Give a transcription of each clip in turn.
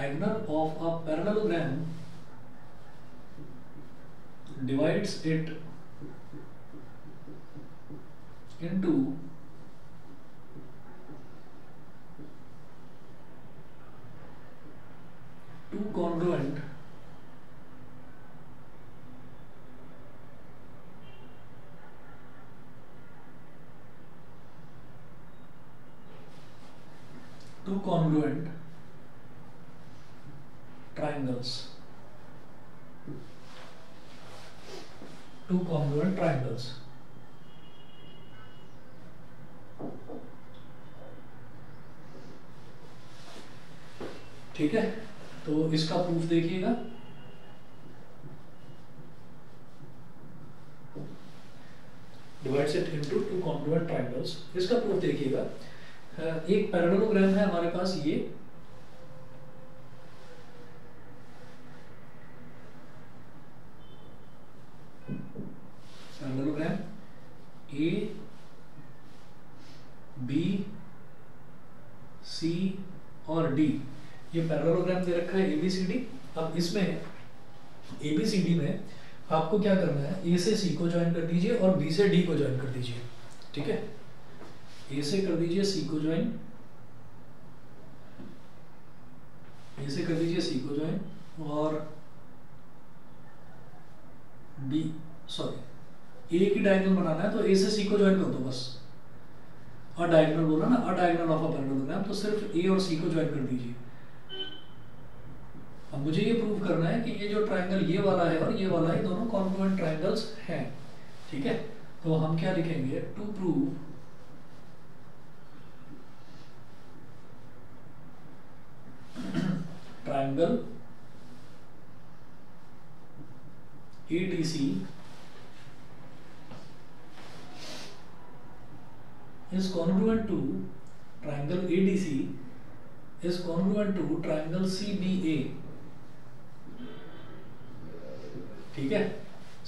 diagonal of a parallelogram divides it into two congruent triangles. Two congruent triangles. ठीक है, तो इसका proof देखिएगा। Divides it into two congruent triangles. इसका proof देखिएगा। एक पैरेललोग्राम है हमारे पास, ये पैरेललोग्राम ए बी सी और डी, ये पैरेललोग्राम दे रखा है ABCD। अब इसमें ABCD में आपको क्या करना है, A से C को ज्वाइन कर दीजिए और B से D को ज्वाइन कर दीजिए। ठीक है, A से कर दीजिए C को ज्वाइन, A से कर दीजिए C को ज्वाइन, और B A की डायगोनल बनाना है तो A से C को ज्वाइन कर दो बस। और डायगोनल बोला ना, अ डायगोनल ऑफ अ पैरेललोग्राम, तो सिर्फ A और C को ज्वाइन कर दीजिए। अब मुझे ये प्रूव करना है कि ये जो ट्रायंगल ये वाला है और ये वाला है, दोनों कॉन्ग्रुएंट ट्रायंगल्स हैं। ठीक है, तो हम क्या लिखेंगे, to prove triangle ADC is congruent to triangle ADC is congruent to triangle CBA। ठीक है,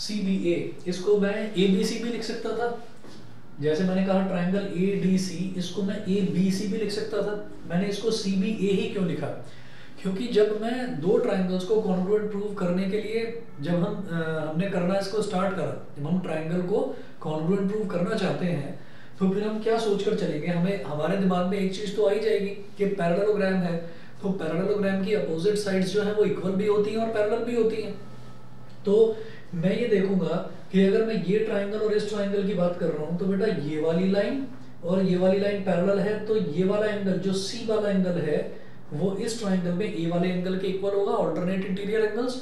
CBA, इसको मैं ABC भी लिख सकता था, जैसे मैंने कहा ट्रायंगल ADC, इसको मैं ABC भी लिख सकता था। मैंने इसको CBA ही क्यों लिखा, क्योंकि जब मैं दो ट्रायंगल्स को कॉन्ग्रुएंट प्रूव करने के लिए, जब हमने करना इसको स्टार्ट करा, जब हम ट्रायंगल को कॉन्ग्रुएंट प्रूव करना चाहते हैं, तो फिर हम क्या सोचकर चलेंगे, हमें हमारे दिमाग में एक चीज तो आ ही जाएगी कि पैरेललोग्राम है, तो पैरेललोग्राम की अपोजिट साइड्स जो है वो इक्वल भी होती हैं और पैरेलल भी होती हैं। तो मैं ये देखूंगा कि अगर मैं ये ट्रायंगल और इस ट्रायंगल की बात कर रहा हूँ, तो बेटा ये वाली लाइन और ये वाली लाइन पैरेलल है, तो ये वाला एंगल जो C वाला एंगल है वो इस ट्रायंगल में A वाले एंगल के इक्वल होगा, ऑल्टरनेट इंटीरियर एंगल्स।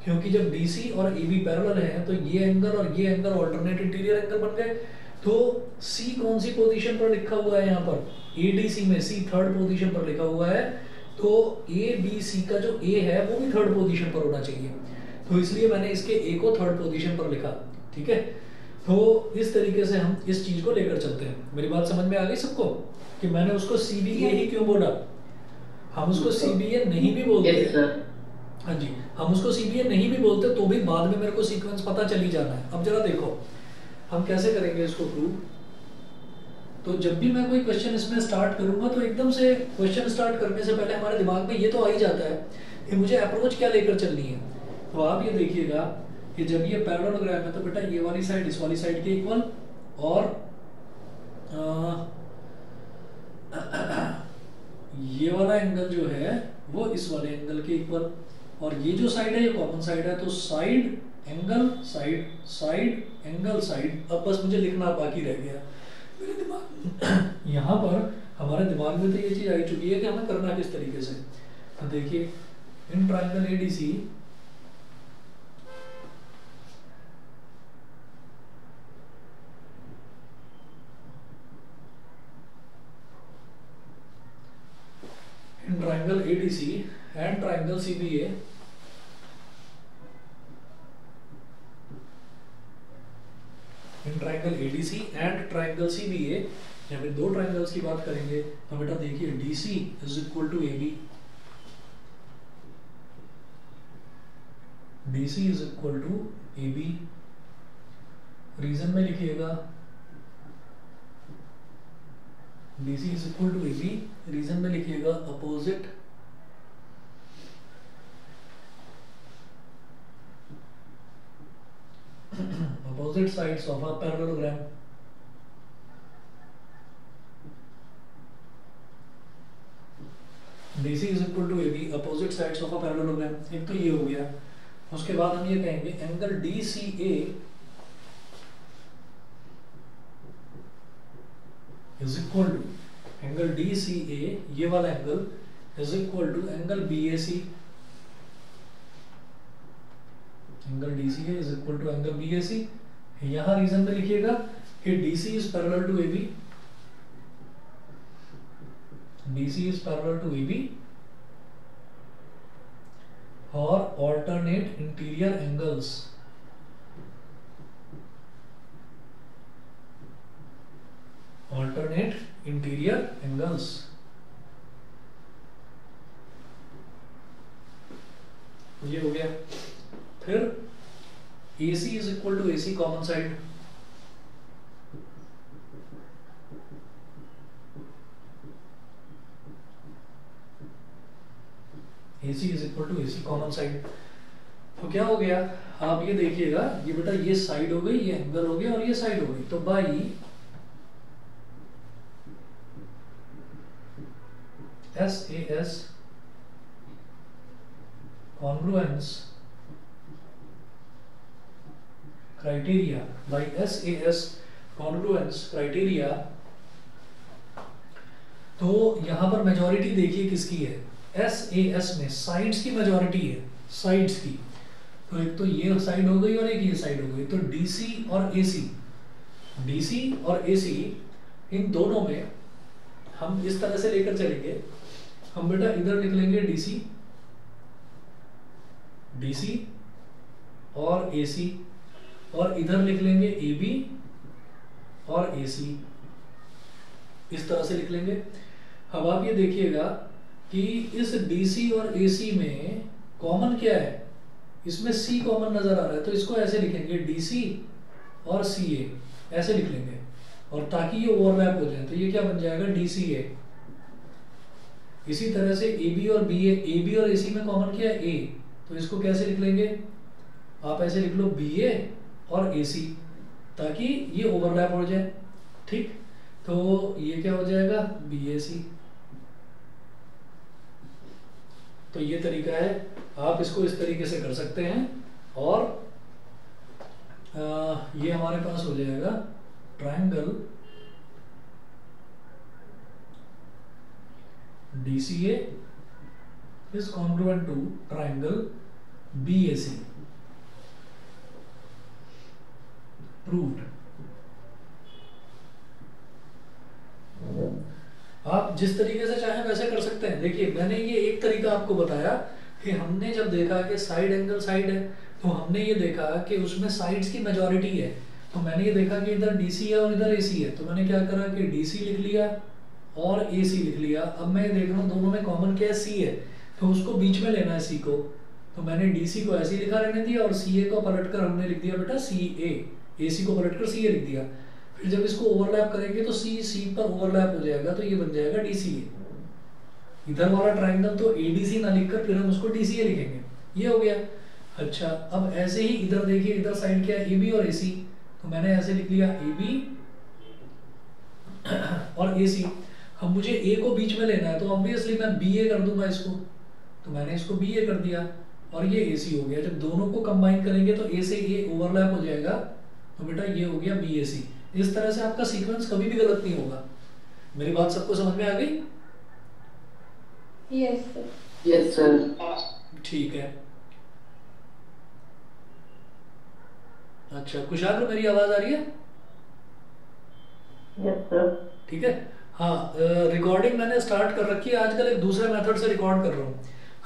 क्योंकि जब BC और AB पैरेलल हैं तो ये एंगल और ये एंगल ऑल्टरनेट इंटीरियर एंगल बन गए। तो C कौन सी पोजीशन पर लिखा हुआ है, यहाँ पर ADC में C थर्ड पोजीशन पर लिखा हुआ है, तो ABC का जो A है वो भी थर्ड पोजीशन पर होना चाहिए, तो इसलिए मैंने इसके A को थर्ड पोजीशन पर लिखा। ठीक है, तो इस तरीके से हम इस चीज को लेकर चलते हैं। मेरी बात समझ में आ गई सबको कि मैंने उसको CBA ही क्यों बोला। हम उसको CBA नहीं भी बोलते, हाँ जी, हम उसको CBA नहीं भी बोलते तो भी बाद में मेरे को सीक्वेंस पता चल ही जाना है। अब जरा देखो हम कैसे करेंगे इसको प्रूव। तो जब भी मैं कोई क्वेश्चन इसमें स्टार्ट करूंगा, तो एकदम से क्वेश्चन स्टार्ट करने से पहले हमारे दिमाग में ये तो आ ही जाता है कि मुझे अप्रोच क्या लेकर चलनी है। तो आप ये देखिएगा कि जब ये पैरेललोग्राम है तो बेटा ये वाली साइड इस वाली साइड के इक्वल, और ये वाला एंगल जो है वो इस वाले एंगल के इक्वल, और ये जो साइड है ये कॉमन साइड है, तो side angle side, side angle side. अब बस मुझे लिखना बाकी रह गया मेरे दिमाग यहाँ पर हमारे दिमाग में तो ये चीज आई चुकी है कि हमें करना किस तरीके से। तो देखिए in triangle ADC and triangle CBA, in triangle ADC and triangle CBA, जब इन दो ट्रायंगल्स की बात करेंगे तो बेटा देखिए DC is equal to AB, DC is equal to AB। Reason में लिखिएगा DC is equal to AB, reason में लिखिएगा opposite opposite sides of a parallelogram. DC is equal to AB, opposite sides of a parallelogram. एक तो ये हो गया. उसके बाद हम ये कहेंगे angle DCA is equal to angle DCA, ये वाला angle is equal to angle BAC. Angle DCA is equal to angle BAC. यहाँ रीजन में लिखिएगा कि DC is parallel to AB. DC is parallel to AB or alternate interior angles. Alternate interior angles. ये हो गया. फिर AC is equal to AC common side. AC is equal to AC common side. तो क्या हो गया, आप ये देखिएगा, ये बेटा ये साइड हो गई, ये एंगल हो गया और ये साइड हो गई. तो by SAS congruence criteria, by SAS congruence criteria. तो यहां पर मेजॉरिटी देखिए किसकी है, SAS में साइड्स की मेजॉरिटी है, साइड्स की. तो एक तो ये साइड हो गई और एक ये साइड हो गई. तो DC और AC, DC और AC इन दोनों में हम इस तरह से लेकर चलेंगे. हम बेटा इधर लिख लेंगे DC, DC और AC, और इधर लिख लेंगे AB और AC. इस तरह से लिख लेंगे. अब आप ये देखिएगा कि इस DC और AC में कॉमन क्या है, इसमें C कॉमन नजर आ रहा है. तो इसको ऐसे लिखेंगे DC और CA, ऐसे लिख लेंगे, और ताकि ये ओवरलैप हो जाए. तो ये क्या बन जाएगा, DCA. इसी तरह से AB और BA, AB और AC में कॉमन क्या है, A. तो इसको कैसे लिख लेंगे, आप ऐसे लिख लो BA और AC, ताकि ये ओवरलैप हो जाए. ठीक, तो ये क्या हो जाएगा, BAC. तो ये तरीका है, आप इसको इस तरीके से कर सकते हैं. और ये हमारे पास हो जाएगा triangle DCA is congruent to triangle BAC. Proved. आप जिस तरीके से चाहें वैसे कर सकते हैं. देखिए मैंने ये एक तरीका आपको बताया कि हमने जब देखा कि साइड एंगल साइड है, तो हमने ये देखा कि उसमें साइड्स की मेजॉरिटी है. तो मैंने ये देखा कि इधर DC है और इधर AC है. तो मैंने क्या करा कि DC लिख लिया और AC लिख लिया. अब मैं देख रहा हूँ दोनों में कॉमन क्या है, C है. तो उसको बीच में लेना है C को. तो मैंने DC को ऐसे लिखा रहने दिया और CA को पलटकर हमने लिख दिया बेटा CA. AC को पलटकर CA लिख दिया. फिर जब इसको ओवरलैप करेंगे तो C पर ओवरलैप हो जाएगा. तो ये बन जाएगा DCA. इधर वाला ट्राइंगल तो ADC ना लिखकर फिर हम उसको DCA लिखेंगे. ये हो गया. अच्छा, अब ऐसे ही इधर देखिए, इधर साइड क्या है, AB और AC. तो मैंने ऐसे लिख लिया AB और AC. अब मुझे A को बीच में लेना है, तो ऑब्वियसली मैं BA कर दूंगा इसको. तो मैंने इसको BA कर दिया और ये AC हो गया. जब दोनों को कंबाइन करेंगे तो A से A ओवरलैप हो जाएगा. तो बेटा ये हो गया BAC. इस तरह से आपका सीक्वेंस कभी भी गलत नहीं होगा. मेरी बात सबको समझ में आ गई? Yes sir. Yes sir. ठीक है. अच्छा कुशाग्र, मेरी आवाज आ रही है? Yes sir. ठीक है. हाँ, रिकॉर्डिंग मैंने स्टार्ट कर रखी है. आजकल एक दूसरे मेथड से रिकॉर्ड कर रहा हूँ.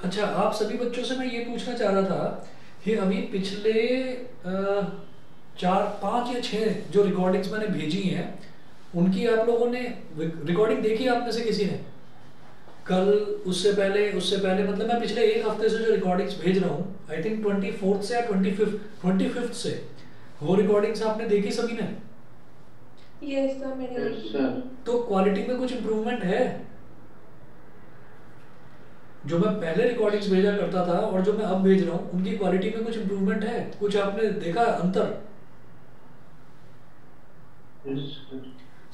अच्छा, आप सभी बच्चों से मैं ये पूछना चाह रहा था कि अभी पिछले 4, 5 या 6 जो रिकॉर्डिंग्स मैंने भेजी हैं, उनकी आप लोगों ने रिकॉर्डिंग देखी? आप में से किसी ने कल, उससे पहले मतलब मैं पिछले एक हफ्ते से जो रिकॉर्डिंग्स भेज रहा हूँ, आई थिंक 24 से या 25 से, वो रिकॉर्डिंग्स आपने देखी सभी ने? यस सर, मैंने देखी. तो क्वालिटी में कुछ इम्प्रूवमेंट है? जो मैं पहले रिकॉर्डिंग्स भेजा करता था और जो मैं अब भेज रहा हूँ, उनकी क्वालिटी में कुछ इम्प्रूवमेंट है? कुछ आपने देखा अंतर?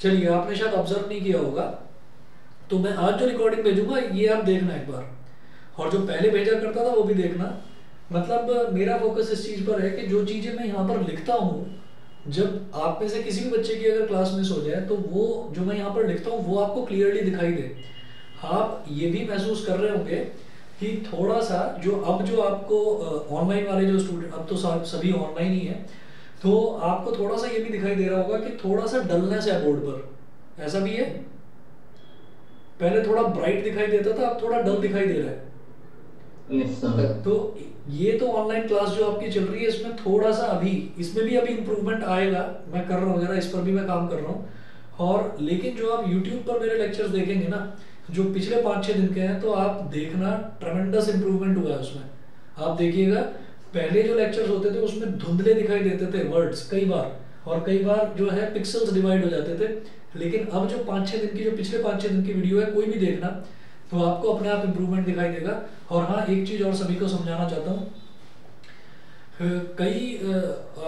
चलिए, आपने शायद ऑब्जर्व नहीं किया होगा, तो मैं आज जो रिकॉर्डिंग भेजूंगा ये आप देखना एक बार, और जो पहले भेजा करता था वो भी देखना। मतलब मेरा फोकस इस चीज पर है कि जो चीजें मैं यहाँ पर लिखता हूँ, जब आप में से किसी भी बच्चे की अगर क्लास मिस हो जाए तो वो जो मैं यहाँ पर लिखता हूँ वो आपको क्लियरली दिखाई दे। आप ये भी महसूस कर रहे होंगे कि थोड़ा सा जो आपको ऑनलाइन वाले जो स्टूडेंट, अब तो सभी ऑनलाइन ही है, तो आपको थोड़ा सा ये भी दिखाई दे रहा होगा कि थोड़ा सा डलनेस है बोर्ड पर। ऐसा भी है, पहले थोड़ा ब्राइट दिखाई देता था, अब थोड़ा डल दिखाई दे रहा है। Yes, sir. तो ये तो ऑनलाइन क्लास जो आपकी चल रही है इसमें थोड़ा सा इसमें भी अभी इम्प्रूवमेंट आएगा, मैं कर रहा हूँ जरा, इस पर भी मैं काम कर रहा हूँ। और लेकिन जो आप YouTube पर मेरे लेक्चर्स देखेंगे ना, जो पिछले 5-6 दिन के हैं, तो आप देखना ट्रेमेंडस इम्प्रूवमेंट हुआ है उसमें। आप देखिएगा, पहले जो लेक्चर्स होते थे उसमें धुंधले दिखाई देते थे वर्ड्स कई बार, और कई बार जो है पिक्सल्स डिवाइड हो जाते थे। लेकिन अब जो 5-6 दिन की, जो पिछले 5-6 दिन की वीडियो है, कोई भी देखना, तो आपको अपने आप इम्प्रूवमेंट दिखाई देगा। और हाँ, एक चीज और सभी को समझाना चाहता हूँ,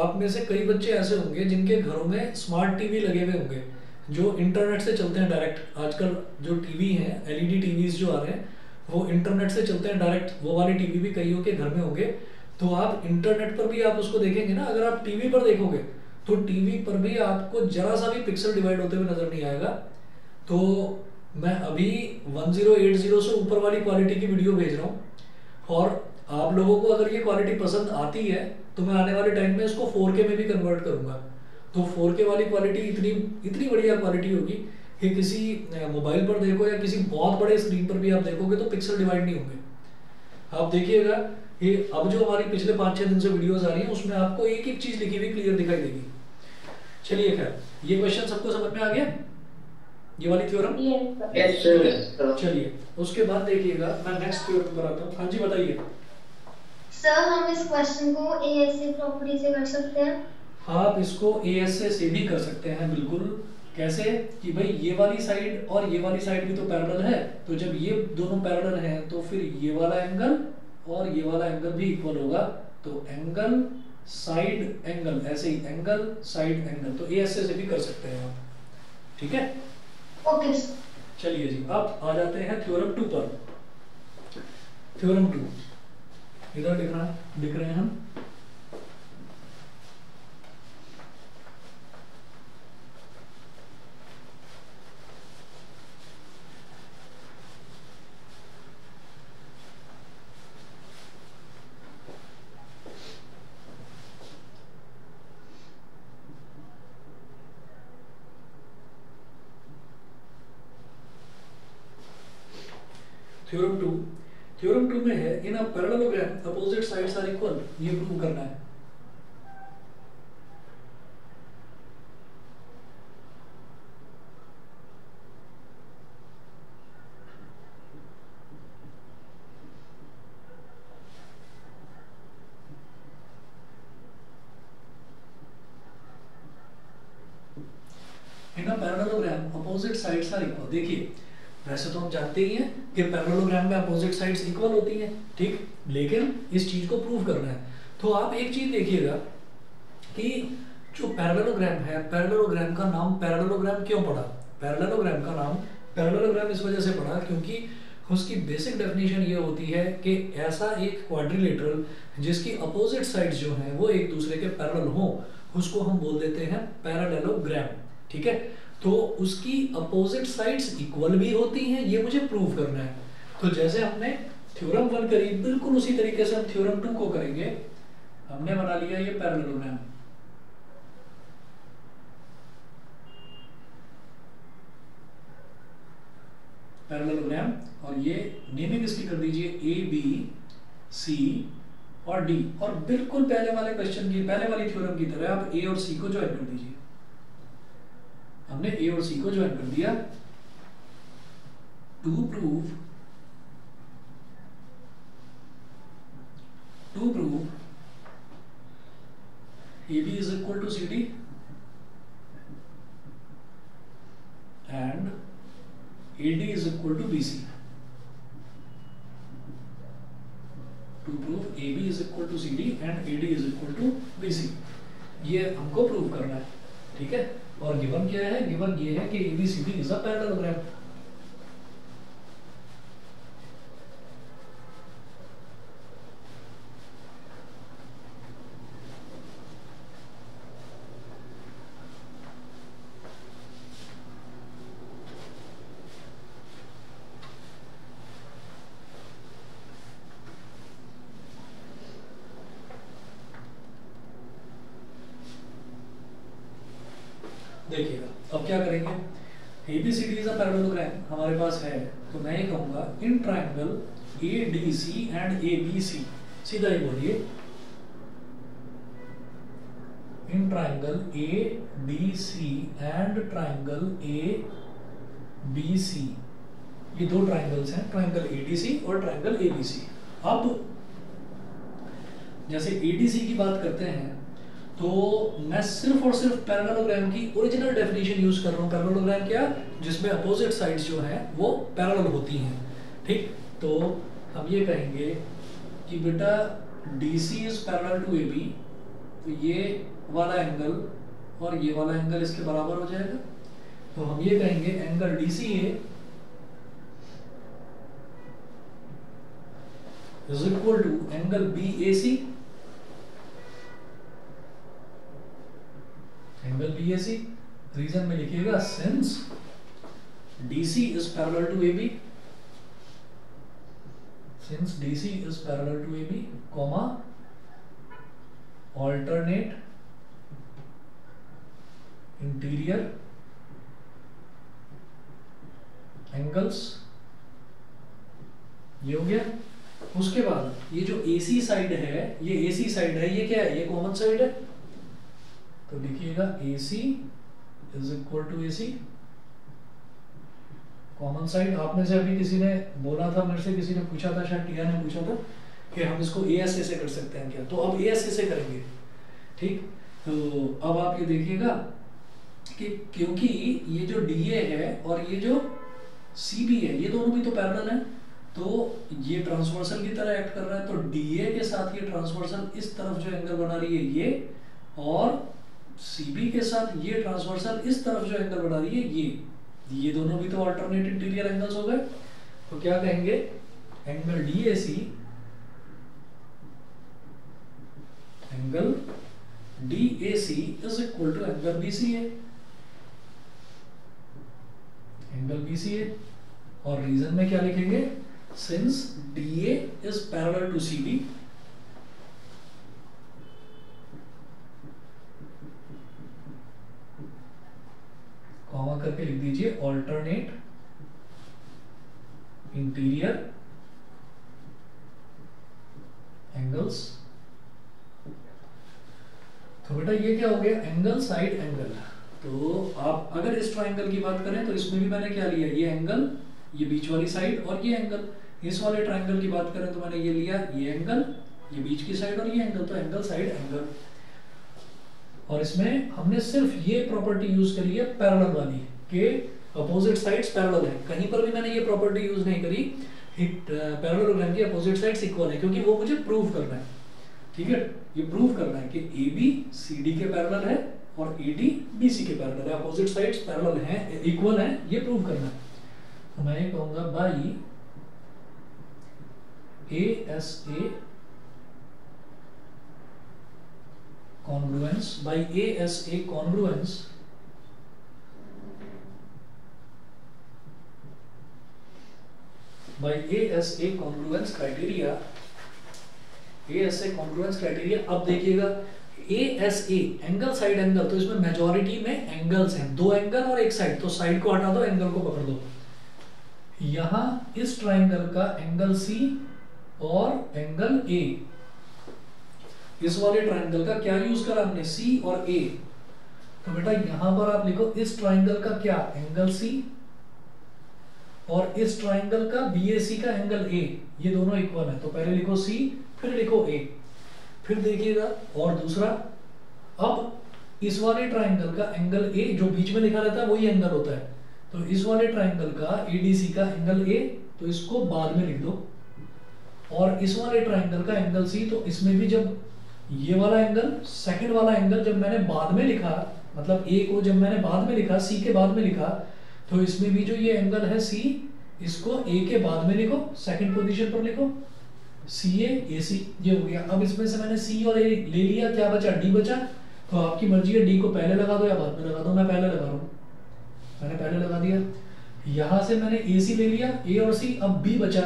आप में से कई बच्चे ऐसे होंगे जिनके घरों में स्मार्ट टीवी लगे हुए होंगे, जो इंटरनेट से चलते हैं डायरेक्ट। आजकल जो टीवी हैं, एलईडी टीवीज जो आ रहे हैं, वो इंटरनेट से चलते हैं डायरेक्ट। वो वाली टीवी भी कईयों के घर में होंगे। तो आप इंटरनेट पर भी आप उसको देखेंगे ना, अगर आप टीवी पर देखोगे तो टीवी पर भी आपको जरा सा भी पिक्सल डिवाइड होते हुए नजर नहीं आएगा। तो मैं अभी 1080 से ऊपर वाली क्वालिटी की वीडियो भेज रहा हूँ, और आप लोगों को अगर ये क्वालिटी पसंद आती है तो मैं आने वाले टाइम में इसको 4K में भी कन्वर्ट करूंगा। तो 4K वाली क्वालिटी इतनी बढ़िया क्वालिटी होगी कि किसी मोबाइल पर देखो या किसी बहुत बड़े स्क्रीन पर भी आप देखोगे तो पिक्सल डिवाइड नहीं होंगे। आप देखिएगा, ये अब जो हमारी पिछले 5-6 दिन से वीडियोस आ रही हैं उसमें आपको एक एक चीज लिखी हुई क्लियर दिखाई देगी। चलिए खैर, ये क्वेश्चन सबको समझ में आ गया, ये वाली थ्योरम? Yes, sir. चलिए, उसके बाद देखिएगा मैं नेक्स्ट थ्योरम पर आता हूँ। हाँ जी, बताइए सर, हम इस क्वेश्चन को ASA प्रॉपर्टी से कर सकते हैं? आप इसको ASA से भी कर सकते हैं, बिल्कुल। कैसे कि भाई ये वाली साइड और ये वाली साइड भी तो पैरेलल है, तो जब ये दोनों पैरेलल हैं तो फिर ये वाला एंगल और ये वाला एंगल भी इक्वल होगा। तो एंगल साइड एंगल, ऐसे ही एंगल साइड एंगल, तो ASA से भी कर सकते हैं आप, ठीक है? ओके। चलिए जी, अब आ जाते हैं थ्योरम 2 पर। थ्योरम 2 इधर लिख रहे हैं हम। थ्योरम 2 में है, in a parallelogram opposite sides are equal, ये प्रूव करना है। In a parallelogram opposite sides are equal. देखिए, वैसे तो हम जानते ही हैं कि पैरेललोग्राम में अपोजिट साइड्स इक्वल होती हैं, ठीक, लेकिन इस चीज को प्रूव करना है। तो आप एक चीज देखिएगा कि जो पैरेललोग्राम है, पैरेललोग्राम का नाम पैरेललोग्राम क्यों पड़ा? पैरेललोग्राम का नाम पैरेललोग्राम इस वजह से पड़ा क्योंकि उसकी बेसिक डेफिनेशन ये होती है कि ऐसा एक क्वाड्रिलेटरल जिसकी अपोजिट साइड्स जो हैं वो एक दूसरे के पैरेलल हो, उसको हम बोल देते हैं पैरेललोग्राम, ठीक है? तो उसकी अपोजिट साइड्स इक्वल भी होती हैं, ये मुझे प्रूव करना है। तो जैसे हमने थ्योरम 1 करी, बिल्कुल उसी तरीके से हम थ्योरम 2 को करेंगे। हमने बना लिया ये पैरेललोग्राम, पैरेललोग्राम, और ये नेमिंग इसकी कर दीजिए ABC और D, और बिल्कुल पहले वाले क्वेश्चन की, पहले वाली थ्योरम की तरह आप A और C को ज्वाइन कर दीजिए। हमने A और C को ज्वाइन कर दिया। To prove AB is equal to CD and AD is equal to BC. To prove AB is equal to CD and AD is equal to BC, ये हमको प्रूव करना है, ठीक है? और गिवन क्या है, गिवन ये है कि ABCD इज अ पैरेललोग्राम। देखिएगा अब क्या करेंगे, ABCD इज अ पैरेललोग्राम हमारे पास है, तो मैं ये कहूंगा in triangle ADC and ABC, सीधा ही बोलिए, in triangle ADC and triangle ABC, ये दो ट्राइंगल्स हैं, ट्राइंगल ADC और ट्राइंगल ABC। अब जैसे ADC की बात करते हैं तो मैं सिर्फ और सिर्फ पैरेललोग्राम की ओरिजिनल डेफिनेशन यूज कर रहा हूँ। पैरेललोग्राम क्या, जिसमें अपोजिट साइड्स जो हैं वो पैरेलल होती हैं, ठीक। तो हम ये कहेंगे कि बेटा DC is parallel to AB, तो ये वाला एंगल और ये वाला एंगल इसके बराबर हो जाएगा। तो हम ये कहेंगे angle DCA is equal to angle BAC, angle BAC। Reason में लिखिएगा since DC is parallel to AB, since DC is parallel to AB, comma alternate interior angles, ये हो गया। उसके बाद ये जो AC साइड है, ये AC साइड है, ये क्या है, ये कॉमन साइड है, तो लिखिएगा AC is equal to AC, common side. आप में से अभी किसी ने बोला था, मेरे से किसी ने पूछा था, शायद टिया ने पूछा था कि हम इसको AS से कर सकते हैं क्या, तो अब AS से करेंगे, ठीक। तो अब आप ये देखिएगा कि क्योंकि ये जो DA है और ये जो CB है, ये दोनों भी तो पैरेलल है, तो ये ट्रांसवर्सल की तरह एक्ट कर रहा है, तो DA के साथ ये ट्रांसवर्सल इस तरफ जो एंगल बना रही है ये, और CB के साथ ये ट्रांसवर्सल इस तरफ जो एंगल बना रही है ये दोनों भी तो अल्टरनेट इंटीरियर एंगल्स हो गए। तो क्या कहेंगे, angle DAC, angle DAC is equal to angle BCA, angle BCA। और रीजन में क्या लिखेंगे, since DA is parallel to CB, comma करके लिख दीजिए ऑल्टरनेट इंटीरियर एंगल्स। तो बेटा ये क्या हो गया, एंगल साइड एंगल। तो आप अगर इस ट्राइंगल की बात करें तो इसमें भी मैंने क्या लिया, ये एंगल, ये बीच वाली साइड और ये एंगल। इस वाले ट्राइंगल की बात करें तो मैंने ये लिया, ये एंगल, ये बीच की साइड और ये एंगल, तो एंगल साइड एंगल। और इसमें हमने सिर्फ ये प्रॉपर्टी यूज करी है पैरेलल वाली, कि अपोजिट साइड्स पैरेलल है। कहीं पर भी मैंने ये प्रॉपर्टी यूज नहीं करी पैरेललोग्राम की अपोजिट साइड्स इक्वल है, क्योंकि वो मुझे प्रूव करना है, ठीक है। ये प्रूव करना है कि AB CD के पैरेलल है और AD BC के पैरेलल है, अपोजिट साइड्स पैरेलल हैं, इक्वल हैं, ये प्रूव करना है। तो मैं ये कहूंगा by ASA congruence, by ASA congruence by ASA congruence criteria, ASA congruence criteria। अब देखिएगा ASA एंगल साइड एंगल, तो इसमें मेजॉरिटी में एंगल्स हैं, दो एंगल और एक साइड, तो साइड को हटा दो, एंगल को पकड़ दो। यहां इस ट्राइंगल का एंगल C और एंगल A, इस वाले ट्राइंगल का क्या यूज करा हमने, C और A। तो बेटा यहां पर आप लिखो इस ट्राइंगल का क्या, एंगल C, और इस ट्राइंगल का BAC का एंगल A, ये दोनों इक्वल है। तो पहले लिखो C, फिर लिखो A, फिर देखिएगा और दूसरा। अब इस वाले ट्राइंगल का एंगल A जो बीच में लिखा रहता है वही एंगल होता है, तो इस वाले ट्राइंगल का ADC का एंगल A, तो इसको बाद में लिख दो। और इस वाले ट्राइंगल का एंगल C, तो इसमें भी जब ये वाला एंगल, सेकंड वाला एंगल जब मैंने बाद में लिखा मतलब ए को जब मैंने बाद में लिखा, सी के बाद में लिखा, तो इसमें भी जो ये एंगल है सी, इसको ए के बाद में लिखो, सेकंड पोजीशन पर लिखो, सी ए सी, ये हो गया। अब इसमें से मैंने सी और ए ले लिया, क्या बचा, डी बचा। तो आपकी मर्जी है, डी को पहले लगा दो या बाद में लगा दो, मैं पहले लगा रहा हूँ, मैंने पहले लगा दिया। यहां से मैंने ए सी ले लिया, ए और सी, अब बी बचा।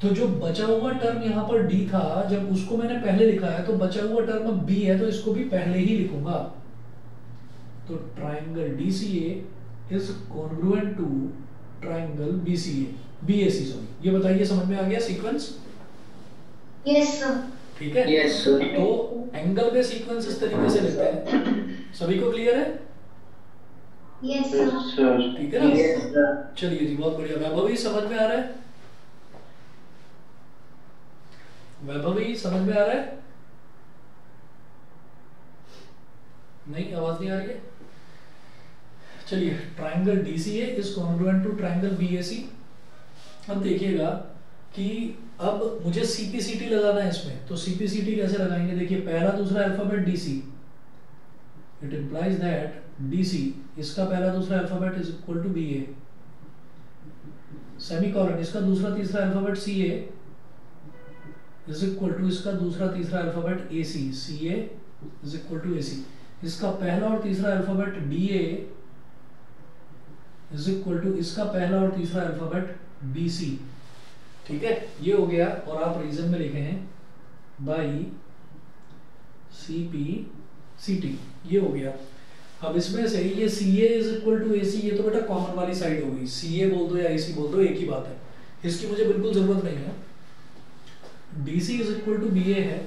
तो जो बचा हुआ टर्म यहाँ पर डी था, जब उसको मैंने पहले लिखा है, तो बचा हुआ टर्म अब बी है, तो इसको भी पहले ही लिखूंगा। तो triangle DCA is congruent to triangle BAC, sorry. ये बताइए, समझ में आ गया सीक्वेंस? Yes sir. ठीक है, यस सर। तो एंगल पे सीक्वेंस इस तरीके से लेते हैं। सभी को क्लियर है? Yes sir. ठीक है ना? Yes sir. चलिए जी, बहुत बढ़िया। वैभवी समझ में आ रहा है? वैभवी समझ में आ रहा है? नहीं, आवाज नहीं आ रही है। चलिए, triangle DCA is congruent to triangle BAC। अब देखिएगा कि अब मुझे CPCT लगाना है इसमें, तो CPCT कैसे लगाएंगे? देखिए, पहला दूसरा alphabet DC, it implies that DC, इसका पहला दूसरा alphabet is equal to BA, semicolon, इसका दूसरा तीसरा alphabet CA is equal to इसका दूसरा तीसरा alphabet AC, CA is equal to AC, इसका पहला और तीसरा alphabet DA is equal to इसका पहला और तीसरा अल्फाबेट BC। ठीक है, ये हो गया। और आप रीजन में लिखे हैं बाई CPCT, ये हो गया। अब इसमें से ये CA is equal to AC, ये तो बेटा कॉमन वाली साइड हो गई, CA बोल दो या AC बोल दो, एक ही बात है, इसकी मुझे बिल्कुल जरूरत नहीं है। DC is equal to BA है,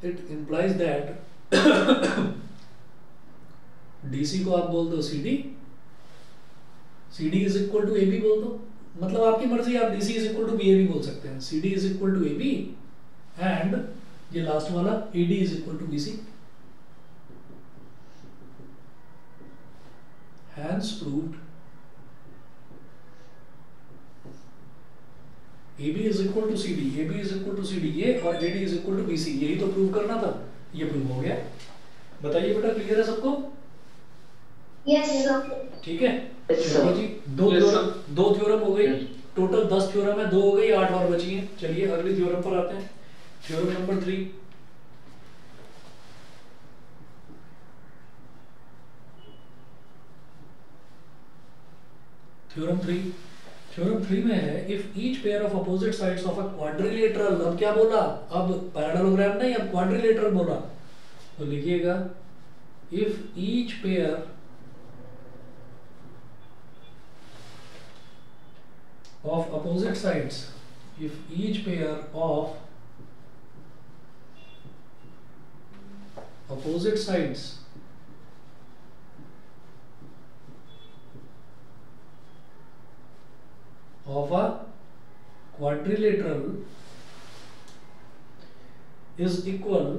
इट इंप्लाइज दैट DC को आप बोल दो CD, CD is equal to AB बोल दो, मतलब आपकी मर्जी, आप DC is equal to BA भी बोल सकते हैं। CD is equal to AB and ये लास्ट वाला AD is equal to BC। Hence proved AB is equal to CD, AB is equal to CD, ये और AD is equal to BC, यही तो प्रूव करना था, ये प्रूव हो गया। बताइए बेटा, क्लियर है सबको? Yes sir. ठीक है, Yes, चलो sir. जी, दो थ्योरम हो गई, टोटल 10 थ्योरम है, 2 हो गई, 8 और बची हैं। चलिए अगली थ्योरम पर आते हैं, थ्योरम नंबर 3। थ्योरम 3 में है, if each pair of opposite sides of a quadrilateral, अब क्या बोला, अब पैरेललोग्राम नहीं, अब क्वाड्रिलेटरल बोला, तो लिखिएगा if each pair of opposite sides, if each pair of opposite sides of a quadrilateral is equal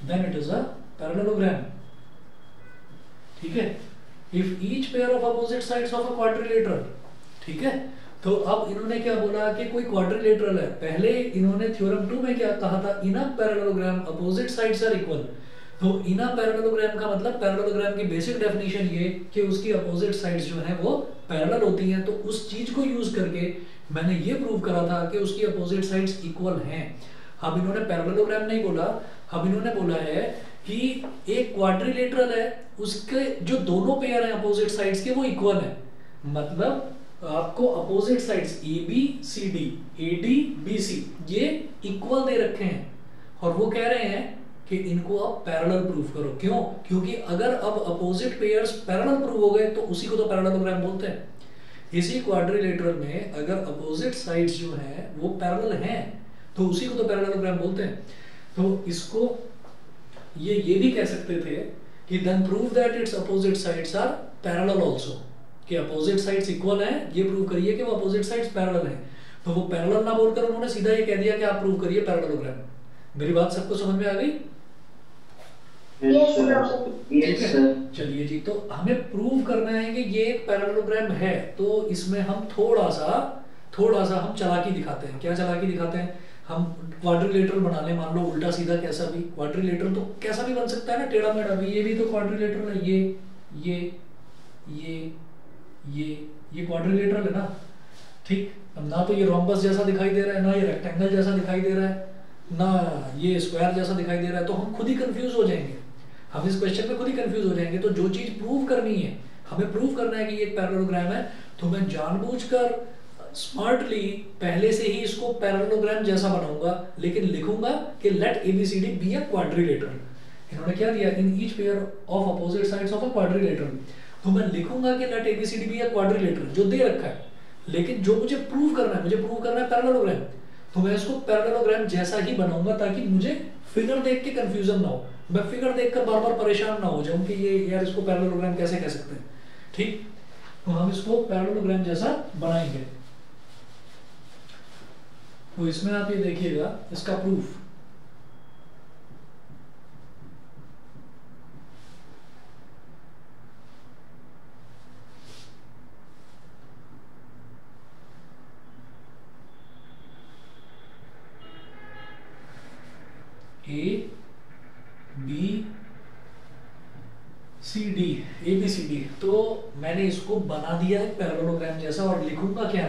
then it is a parallelogram। ठीक है, if each pair of opposite sides of a quadrilateral, ठीक है। तो अब इन्होंने क्या बोला कि कोई क्वाड्रिलेटरल है, पहले इन्होंने थ्योरम 2 में क्या कहा था, in a parallelogram opposite sides are equal. तो इन अ पैरेललोग्राम का मतलब, पैरेललोग्राम की बेसिक डेफिनेशन ये कि उसकी अपोजिट साइड्स जो हैं वो पैरेलल होती हैं। तो उस चीज को यूज करके मैंने ये प्रूव करा था कि उसकी अपोजिट साइड्स इक्वल हैं। अब इन्होंने पैरेललोग्राम नहीं बोला, अब इन्होंने बोला है कि एक क्वाड्रिलेटरल है, उसके जो दोनों पेयर हैं अपोजिट साइड्स के वो इक्वल है। मतलब आपको अपोजिट साइड्स ABCD, ADBC ये इक्वल दे रखे हैं, और वो कह रहे हैं कि इनको आप पैरेलल प्रूव करो। क्यों? क्योंकि अगर अब अपोजिट पेयर्स पैरेलल प्रूव हो गए तो उसी को तो पैरेललोग्राम बोलते हैं। इसी क्वाड्रिलेटरल में अगर अपोजिट साइड्स जो हैं वो पैरेलल हैं तो उसी को तो पैरेललोग्राम बोलते हैं। तो इसको ये भी कह सकते थे कि then prove that it's opposite sides are parallel also, कि अपोजिट साइड्स इक्वल हैं, ये प्रूव करिए कि वो अपोजिट साइड्स पैरेलल हैं। तो वो पैरेलल ना बोलकर उन्होंने सीधा ये कह दिया कि आप प्रूव करिए पैरेललोग्राम। मेरी बात सबको समझ में आ गई? Yes, sir. ठीक Yes, है, sir. चलिए जी, तो हमें प्रूव करना है कि ये एक पैरेललोग्राम है, तो इसमें हम थोड़ा सा हम चालाकी दिखाते हैं। क्या चालाकी दिखाते हैं? हम क्वाड्रिलेटरल बना लें, मान लो उल्टा सीधा कैसा भी क्वाड्रिलेटरल, तो कैसा भी बन सकता है ना, टेढ़ा मेढ़ा भी। ये भी तो क्वाड्रिलेटरल है, ये ये ये क्वाड्रिलेटरल है ना, ठीक। अब ना तो ये रोम्बस जैसा दिखाई दे रहा है, ना ये रेक्टेंगल जैसा दिखाई दे रहा है, ना ये स्क्वायर जैसा दिखाई दे रहा है, तो हम खुद ही कंफ्यूज हो जाएंगे। हम इस क्वेश्चन में खुद ही कंफ्यूज हो जाएंगे। तो जो चीज प्रूव करनी है, हमें प्रूव करना है कि ये एक पैरेललोग्राम है, तो मैं जानबूझकर स्मार्टली पहले से ही इसको पैरेललोग्राम जैसा बनाऊंगा, लेकिन लिखूंगा कि let ABCD be a quadrilateral. इन्होंने क्या दिया? In each pair of opposite sides of a quadrilateral. तो मैं लिखूंगा कि let ABCD be a quadrilateral, जो दे रखा है। लेकिन जो मुझे प्रूव करना है, मुझे प्रूव करना है पैरेललोग्राम, तो मैं इसको पैरेललोग्राम जैसा ही बनाऊंगा, ताकि मुझे फिगर देख के कंफ्यूजन ना हो, मैं फिगर देखकर बार बार परेशान ना हो जाऊं कि ये यार इसको पैरेललोग्राम कैसे कह सकते हैं, ठीक। तो हम इसको पैरेललोग्राम जैसा बनाएंगे। तो इसमें आप ये देखिएगा इसका proof. A B C D, A B C D, तो मैंने इसको बना दिया है पैरेललोग्राम जैसा, और लिखूंगा क्या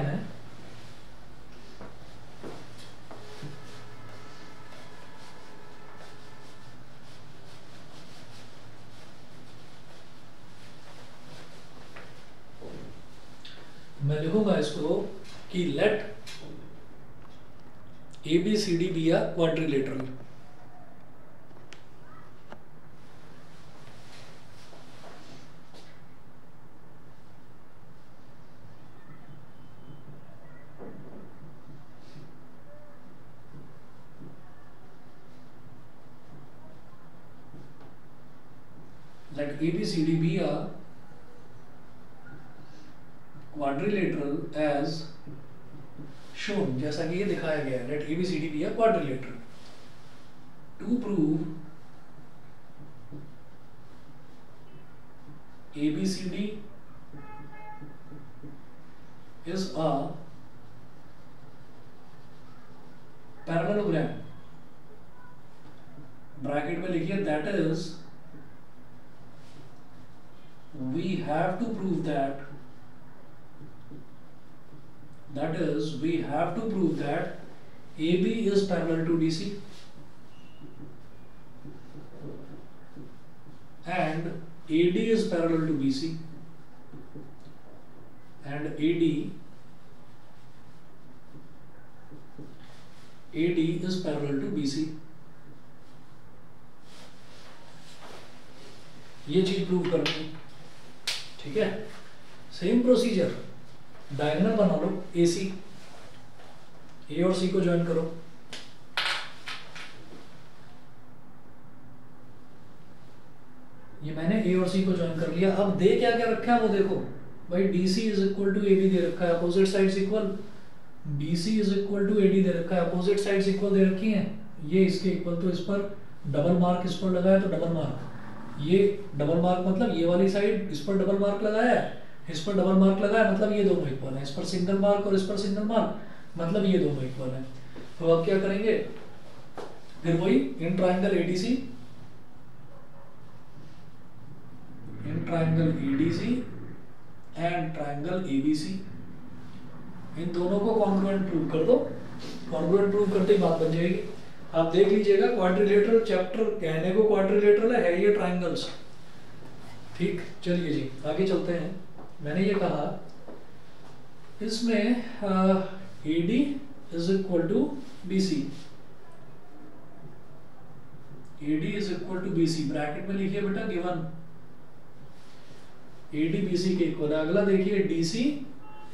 मैं लिखूंगा इसको कि let A B C D be a quadrilateral. Let ABCD be a quadrilateral as shown, जैसा कि ये दिखाया गया है। Let ABCD be a quadrilateral. To prove ABCD is a parallelogram, bracket में लिखिए that is we have to prove that AB is parallel to DC and AD is parallel to BC and AD is parallel to BC। ये चीज prove करनी है, ठीक है। Same procedure, diagonal बना लो, AC, A और C को join करो। ये मैंने A और C को ज्वाइन कर लिया। अब दे क्या क्या रखा है वो देखो भाई, DC is equal to AB दे रखा है, opposite sides equal, BC is equal to AD दे रखा है, अपोजिट साइड्स इक्वल दे रखी हैं, ये इसके इक्वल, तो इस पर डबल मार्क, इस पर लगाया तो डबल मार्क, ये डबल मार्क मतलब ये वाली साइड, इस पर डबल मार्क लगाया है, इस पर डबल मार्क लगाया, मतलब ये दोनों इक्वल है। इस पर सिंगल मार्क और इस पर सिंगल मार्क, मतलब ये दोनों इक्वल है। तो अब क्या करेंगे, फिर वही in triangle ADC, in triangle ADC and triangle ABC, इन दोनों को कॉन्ग्रुएंट प्रूव कर दो। कॉन्ग्रुएंट प्रूव करते ही बात बन जाएगी। आप देख लीजिएगा, क्वाड्रिलेटरल चैप्टर कहने को क्वाड्रिलेटरल है ये ट्राइंगल्स, ठीक। चलिए जी आगे चलते हैं। मैंने ये कहा इसमें AD is equal to BC, AD is equal to BC, bracket में लिखिए बेटा गिवन AD BC के इक्वल है। अगला देखिए DC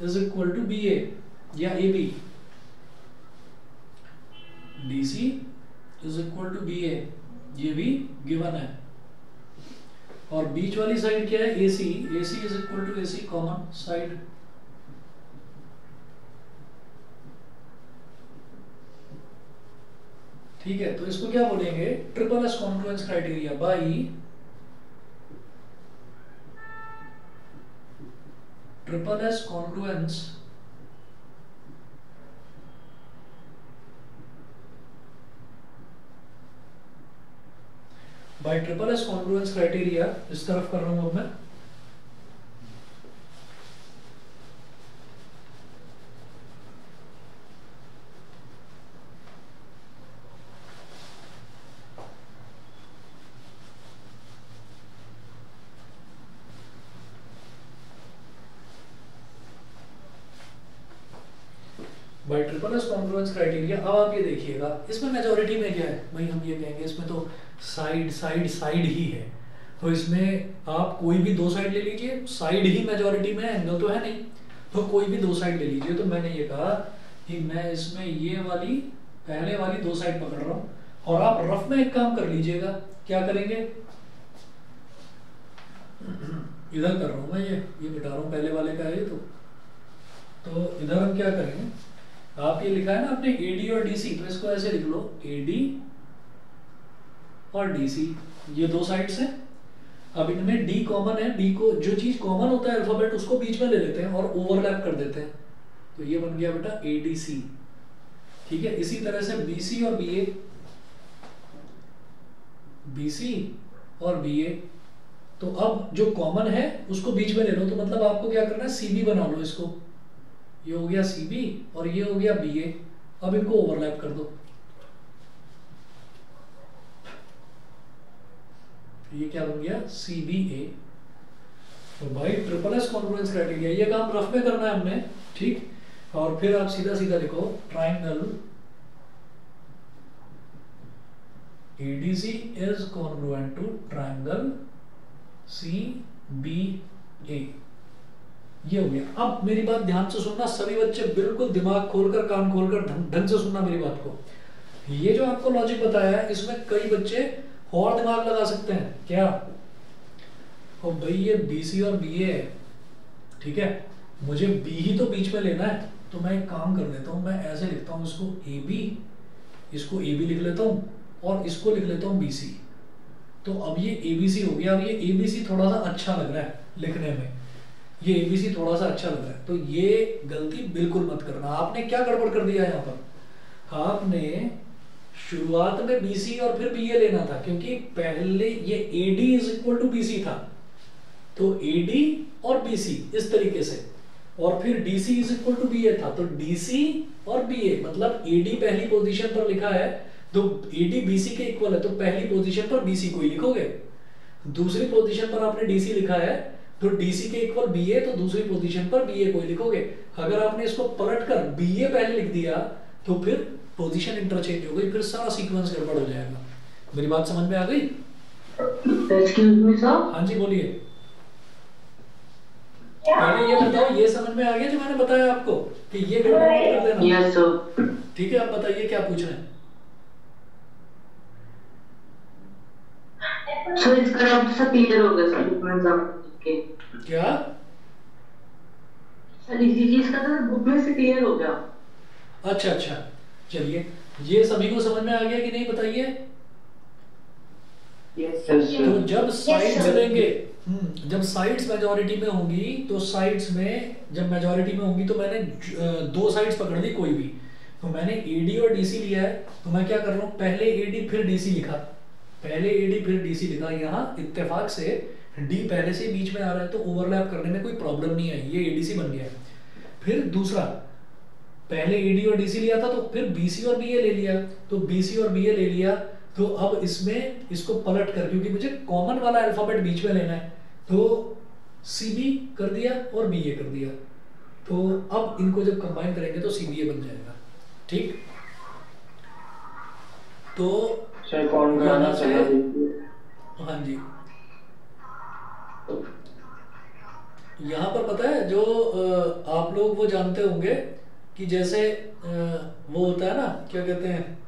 is equal to BA या AB, DC is equal to BA, ये भी गिवन है। और बीच वाली साइड क्या है, AC, AC is equal to AC common side, ठीक है, तो इसको क्या बोलेंगे, triple S congruence criteria by triple S congruence by triple S congruence criteria, इस तरफ कर रहा हूं अब मैं। By triple S congruence criteria. अब आप ये देखिएगा, इसमें मेजॉरिटी में क्या है भाई, हम ये कहेंगे इसमें तो साइड साइड साइड ही है, तो इसमें आप कोई भी दो साइड ले लीजिए, साइड ही मेजॉरिटी में, एंगल तो है नहीं, तो कोई भी दो साइड ले लीजिए। तो मैंने ये कहा कि मैं इसमें ये वाली पहले वाली दो साइड पकड़ रहा हूं, और आप रफ में एक काम कर लीजिएगा, क्या करेंगे, इधर कर रहा हूं मैं, ये मिटा रहा हूं, पहले वाले का है तो इधर हम क्या करेंगे, आप ये लिखा है ना आपने AD और DC, तो इसको ऐसे लिख लो AD और DC, ये दो साइड्स हैं। अब इनमें D कॉमन है, D को जो चीज कॉमन होता है अल्फाबेट उसको बीच में ले लेते हैं और ओवरलैप कर देते हैं, तो ये बन गया बेटा ADC। ठीक है, इसी तरह से BC और BA, BC और BA, तो अब जो कॉमन है उसको बीच में ले लो, तो मतलब आपको क्या करना है, CB बना लो इसको, ये हो गया CB और ये हो गया BA। अब इनको ओवरलैप कर दो, ये क्या बन गया CBA। तो भाई ट्रिपल एस कॉन्फ्लुएंस क्राइटेरिया, ये काम रफ में करना है हमने, ठीक। और फिर आप सीधा सीधा लिखो triangle ADC is congruent to triangle CBA, ये हो गया। अब मेरी बात ध्यान से सुनना सभी बच्चे, बिल्कुल दिमाग खोलकर कान खोलकर ढंग से सुनना मेरी बात को। ये जो आपको लॉजिक बताया है इसमें कई बच्चे और दिमाग लगा सकते हैं, क्या, ओ भाई ये BC और BA है, ठीक है, मुझे B ही तो बीच में लेना है, तो मैं एक काम कर लेता हूं, मैं ऐसे लिखता हूं इसको AB, इसको AB लिख लेता हूं और इसको लिख लेता हूं BC। तो अब ये ABC हो गया। अब ये ABC थोड़ा सा अच्छा लग रहा है लिखने में, ये ABC थोड़ा सा अच्छा लग रहा है, तो ये गलती बिल्कुल मत करना। आपने क्या गड़बड़ कर दिया यहाँ पर, आपने शुरुआत में BC और फिर BA लेना था, क्योंकि पहले ये AD is equal to BC था, तो AD और BC इस तरीके से, और फिर DC is equal to BA था, तो DC और BA, मतलब AD पहली पोजीशन पर लिखा है तो AD BC के इक्वल है, तो पहली पोजीशन पर BC को ही लिखोगे, दूसरी पोजीशन पर आपने DC लिखा है तो DC के इक्वल BA, तो दूसरी पोजीशन पर BA को ही लिखोगे। अगर आपने इसको पलटकर BA पहले लिख दिया तो फिर पोजीशन इंटरचेंज हो गई, फिर सारा सीक्वेंस गड़बड़ हो जाएगा। मेरी बात समझ में आ गई? Excuse me sir. हाँ जी बोलिए। पहले ये बताओ, ये समझ में आ गया जो मैंने बताया आपको कि ये गड़बड़ कर देना? Yes sir. ठीक है, आप बताइए क्या पूछ रहे हैं? सर इसका डाउट सब क्लियर हो गया सर, बुक में एग्जाम के। क्या सर इसी चीज का तो बुक में से क्लियर हो गया। अच्छा अच्छा, चलिए ये सभी को समझ में आ गया कि नहीं बताइए? यस तो जब साइड्स sir. लेंगे, जब साइड्स मेजॉरिटी में होंगी, तो साइड्स में जब मेजॉरिटी में होंगी तो मैंने दो साइड्स पकड़ ली कोई भी, तो मैंने AD और DC लिया है, तो मैं क्या कर रहा हूँ, पहले AD फिर DC लिखा, पहले AD फिर DC लिखा। यहाँ इत्तेफाक से D पहले से बीच में आ रहा है तो ओवरलैप करने में कोई प्रॉब्लम नहीं है, ये ADC बन गया है। फिर दूसरा, पहले AD और DC लिया था तो फिर BC और BA ले लिया, तो BC और BA ले लिया, तो अब इसमें इसको पलट कर, क्योंकि मुझे कॉमन वाला अल्फाबेट बीच में लेना है, तो CB कर दिया और BA कर दिया, तो अब इनको जब कंबाइन करेंगे तो CBA बन जाएगा। ठीक, तो सर कौन गाना चला दीजिए। हाँ जी, यहाँ पर पता है जो आप लोग वो जानते होंगे कि जैसे वो होता है ना, क्या कहते हैं,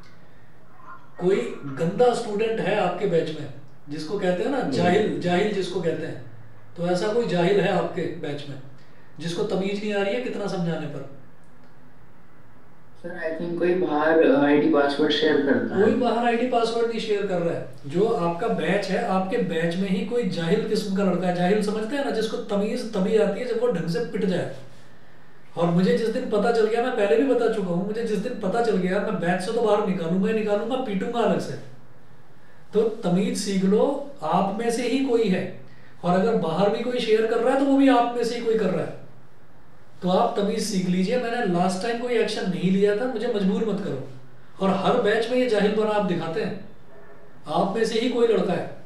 कोई गंदा स्टूडेंट है आपके बैच में जिसको कहते हैं ना जाहिल, जाहिल जिसको कहते हैं, तो ऐसा कोई जाहिल है आपके बैच में जिसको तमीज नहीं आ रही है कितना समझाने पर? सर आई थिंक कोई बाहर आईडी पासवर्ड शेयर करता है। कोई बाहर आईडी पासवर्ड नहीं शेयर कर रहा है। जो आपका बैच है, आपके बैच में ही कोई जाहिल किस्म का लड़का है। जाहिल समझते हैं ना, जिसको तमीज तभी आती है जब वो ढंग से पिट जाए। और मुझे जिस दिन पता चल गया, मैं पहले भी बता चुका हूँ, मुझे जिस दिन पता चल गया मैं बैच से तो बाहर निकालूंगा ही निकालूंगा, पीटूंगा अलग से। तो तमीज सीख लो, आप में से ही कोई है। और अगर बाहर भी कोई शेयर कर रहा है तो वो भी आप में से ही कोई कर रहा है। तो आप तमीज सीख लीजिए। मैंने लास्ट टाइम कोई एक्शन नहीं लिया था, मुझे मजबूर मत करो। और हर बैच में ये जाहिल बना आप दिखाते हैं, आप में से ही कोई लड़का है।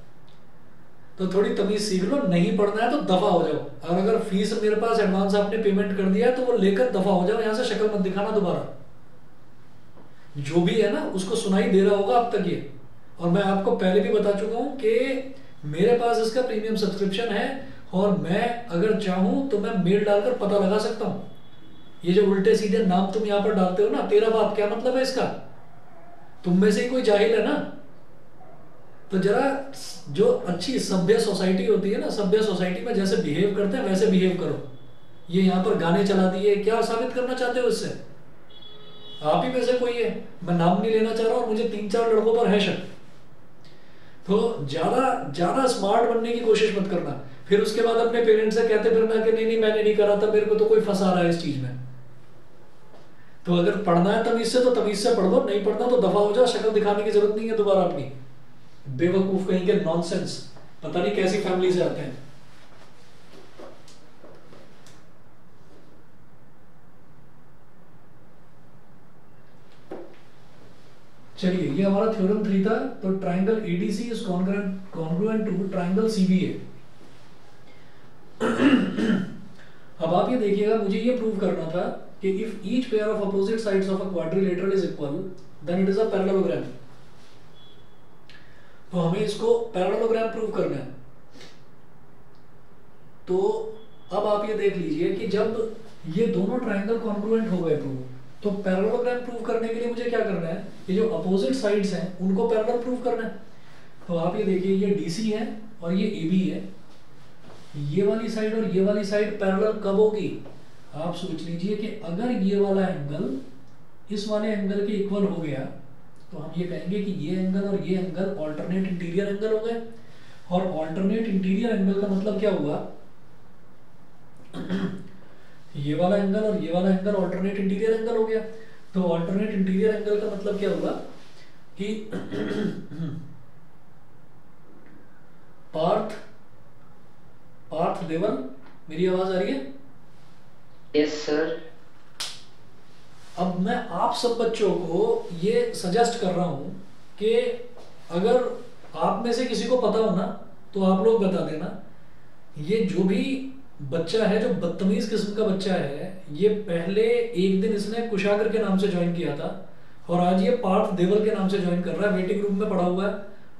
तो थोड़ी तमीज सीख लो। नहीं पढ़ना है तो दफा हो जाओ। और अगर फीस मेरे पास एडवांस आपने पेमेंट कर दिया है तो वो लेकर दफा हो जाओ। यहां से शक्ल मत दिखाना दोबारा। जो भी है ना, उसको सुनाई दे रहा होगा अब तक ये। और मैं आपको पहले भी बता चुका हूं कि मेरे पास इसका प्रीमियम सब्सक्रिप्शन है और मैं अगर चाहूं तो मैं मेल डालकर पता लगा सकता हूं। ये जो उल्टे सीधे नाम तुम यहां पर डालते हो ना, तेरा बाप, क्या मतलब है इसका? तुम में से ही कोई जाहिल है ना। तो जरा जो अच्छी सभ्य सोसाइटी होती है ना, सभ्य सोसाइटी में जैसे बिहेव करते हैं वैसे बिहेव करो। ये यहाँ पर गाने चला दिए, क्या साबित करना चाहते हो इससे? आप ही में से कोई है, मैं नाम नहीं लेना चाह रहा और मुझे 3-4 लड़कों पर है शक। तो ज्यादा ज्यादा स्मार्ट बनने की कोशिश मत करना। फिर उसके बाद अपने पेरेंट्स से कहते फिरना कि नहीं नहीं मैंने नहीं करा था, मेरे को तो कोई फंसा रहा है इस चीज में। तो अगर पढ़ना है तमीज से तो तमीज से पढ़ लो, नहीं पढ़ना तो दफा हो जाओ। शक्ल दिखाने की जरूरत नहीं है दोबारा अपनी। बेवकूफ कहीं के नॉनसेंस, पता नहीं कैसी फैमिली से आते हैं। चलिए, ये हमारा थ्योरम 3 था। तो triangle ADC is congruent to triangle CBA. अब आप ये देखिएगा, मुझे ये प्रूव करना था कि if each pair of opposite sides of a quadrilateral is equal then it is a parallelogram. तो हमें इसको पैरेललोग्राम प्रूव करना है। तो अब आप ये देख लीजिए कि जब ये दोनों ट्राइंगल कॉन्ग्रुएंट हो गए प्रूव, तो पैरेललोग्राम प्रूव करने के लिए मुझे क्या करना है? ये जो अपोजिट साइड्स हैं उनको पैरेलल प्रूव करना है। तो आप ये देखिए, ये डीसी है और ये एबी है। ये वाली साइड और ये वाली साइड पैरेलल कब होगी? आप सोच लीजिए कि अगर ये वाला एंगल इस वाले एंगल के इक्वल हो गया तो हम ये कहेंगे कि ये एंगल और ये एंगल ऑल्टरनेट इंटीरियर एंगल हो गए। और ऑल्टरनेट इंटीरियर एंगल का मतलब क्या हुआ? ये वाला एंगल और ये वाला एंगल ऑल्टरनेट इंटीरियर एंगल हो गया। तो ऑल्टरनेट इंटीरियर एंगल का मतलब क्या हुआ कि पार्थ लेवल। मेरी आवाज आ रही है? Yes sir. अब मैं आप सब बच्चों को ये सजेस्ट कर रहा हूं कि अगर आप में से किसी को पता हो ना तो आप लोग बता देना। ये जो भी बच्चा है, जो बदतमीज किस्म का बच्चा है, ये पहले एक दिन इसने कुशागर के नाम से ज्वाइन किया था और आज ये पार्थ देवल के नाम से ज्वाइन कर रहा है। वेटिंग रूम में पड़ा हुआ है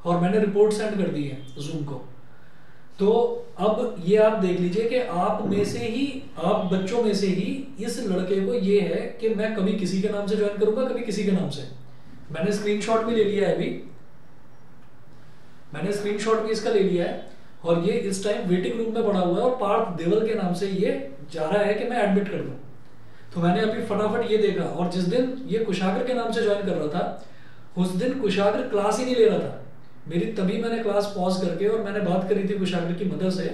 और मैंने रिपोर्ट सेंड कर दी है जूम को। तो अब ये आप देख लीजिए कि आप में से ही, आप बच्चों में से ही इस लड़के को ये है कि मैं कभी किसी के नाम से ज्वाइन करूंगा, कभी किसी के नाम से। मैंने स्क्रीनशॉट भी ले लिया है, अभी मैंने स्क्रीनशॉट भी इसका ले लिया है और ये इस टाइम वेटिंग रूम में पड़ा हुआ है और पार्थ देवल के नाम से ये जा रहा है कि मैं एडमिट कर दूं। तो मैंने अभी फटाफट ये देखा और जिस दिन ये कुशागर के नाम से ज्वाइन कर रहा था उस दिन कुशागर क्लास ही नहीं ले रहा था मेरी। तभी मैंने क्लास पॉज करके और मैंने बात करी थी कुशागर की मदर से,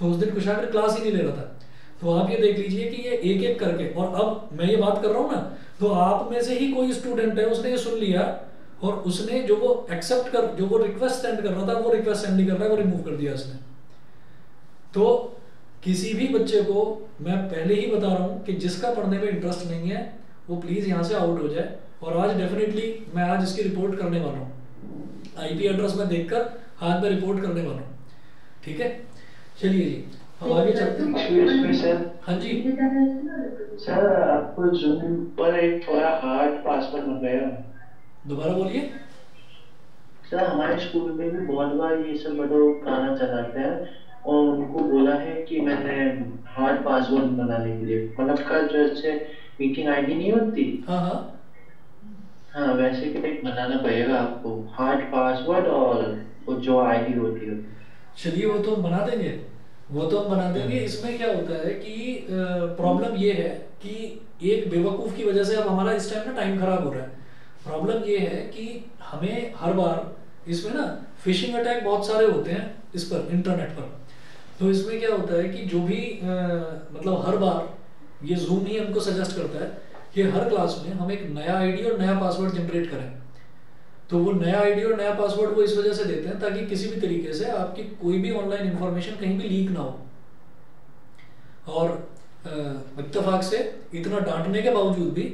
तो उस दिन कुशागर क्लास ही नहीं ले रहा था। तो आप ये देख लीजिए कि ये एक एक करके, और अब मैं ये बात कर रहा हूँ ना, तो आप में से ही कोई स्टूडेंट है उसने ये सुन लिया और उसने जो वो एक्सेप्ट कर, जो वो रिक्वेस्ट सेंड कर रहा था वो रिक्वेस्ट सेंड नहीं कर रहा है, वो रिमूव कर दिया उसने। तो किसी भी बच्चे को मैं पहले ही बता रहा हूँ कि जिसका पढ़ने में इंटरेस्ट नहीं है वो प्लीज यहाँ से आउट हो जाए। और आज डेफिनेटली मैं आज इसकी रिपोर्ट करने वाला हूँ, आईपी एड्रेस में देखकर आज मैं रिपोर्ट करने वाला हूँ। ठीक है, चलिए जी हम आगे चलते हैं। सर। हाँ जी सर, आपको जूम पर एक थोड़ा हार्ड पासवर्ड बन गया। दोबारा बोलिए। सर, हमारे स्कूल में भी बहुत बार ये सब लोग गाना चलाते हैं और उनको बोला है कि मैंने हार्ड पासवर्ड बनाने के लिए, मतलब कल जो अच्छे मीटिंग आईडी नहीं होती, हाँ हाँ हाँ वैसे कि एक बनाना पड़ेगा आपको हार्ड पासवर्ड और वो जो आईडी होती है। चलिए वो तो बना देंगे, वो तो हम बना देंगे। इसमें क्या होता है कि प्रॉब्लम ये है कि एक बेवकूफ की वजह से अब हमारा इस टाइम ना टाइम खराब हो रहा है। प्रॉब्लम ये है कि हमें हर बार इसमें ना फिशिंग अटैक बहुत सारे होते हैं इस पर, इंटरनेट पर। तो इसमें क्या होता है कि जो भी मतलब हर बार ये जूम ही हमको सजेस्ट करता है कि हर क्लास में हम एक नया आईडी और नया पासवर्ड जनरेट करें। तो वो नया आईडी और नया पासवर्ड वो इस वजह से देते हैं ताकि किसी भी तरीके से आपकी कोई भी ऑनलाइन इंफॉर्मेशन कहीं भी लीक ना हो। और इत्तेफाक से इतना डांटने के बावजूद भी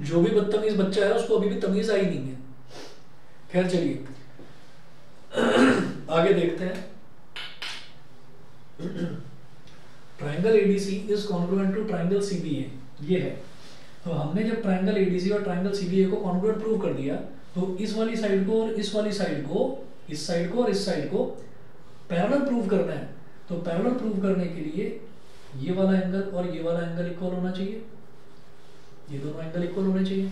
जो भी बदतमीज बच्चा है उसको अभी भी तमीज आई नहीं है। खैर चलिए आगे देखते हैं। Triangle ADC is congruent to triangle CBA, ये है। तो हमने जब ट्राइंगल एडीसी और ट्राइंगल सीबीए को कॉन्ग्रुएंट प्रूव कर दिया तो इस वाली साइड को और इस वाली साइड को, इस साइड को और इस साइड को पैरेलल प्रूव करना है। तो पैरेलल प्रूव करने के लिए ये वाला एंगल और ये वाला एंगल इक्वल होना चाहिए, ये दोनों एंगल इक्वल होने चाहिए।